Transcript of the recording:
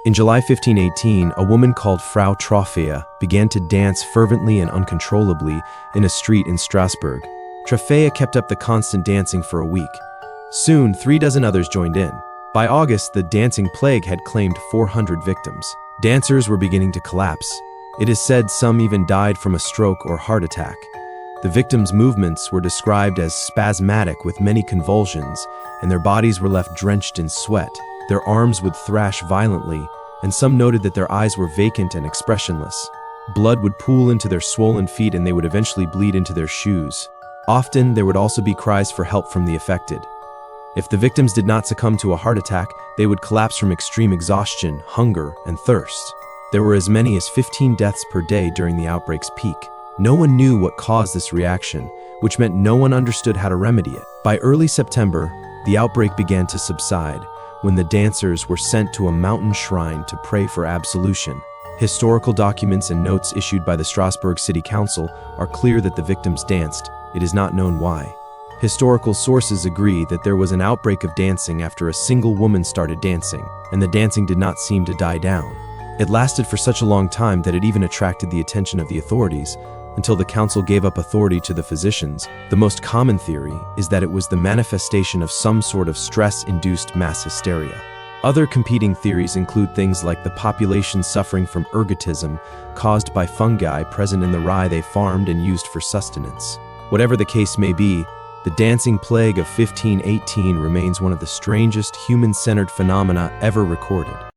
In July 1518, a woman called Frau Troffea began to dance fervently and uncontrollably in a street in Strasbourg. Troffea kept up the constant dancing for a week. Soon, 36 others joined in. By August, the dancing plague had claimed 400 victims. Dancers were beginning to collapse. It is said some even died from a stroke or heart attack. The victims' movements were described as spasmodic with many convulsions, and their bodies were left drenched in sweat. Their arms would thrash violently, and some noted that their eyes were vacant and expressionless. Blood would pool into their swollen feet, and they would eventually bleed into their shoes. Often, there would also be cries for help from the affected. If the victims did not succumb to a heart attack, they would collapse from extreme exhaustion, hunger, and thirst. There were as many as 15 deaths per day during the outbreak's peak. No one knew what caused this reaction, which meant no one understood how to remedy it. By early September, the outbreak began to subside, when the dancers were sent to a mountain shrine to pray for absolution. Historical documents and notes issued by the Strasbourg City Council are clear that the victims danced. It is not known why. Historical sources agree that there was an outbreak of dancing after a single woman started dancing, and the dancing did not seem to die down. It lasted for such a long time that it even attracted the attention of the authorities, until the council gave up authority to the physicians. The most common theory is that it was the manifestation of some sort of stress-induced mass hysteria. Other competing theories include things like the population suffering from ergotism caused by fungi present in the rye they farmed and used for sustenance. Whatever the case may be, the dancing plague of 1518 remains one of the strangest human-centered phenomena ever recorded.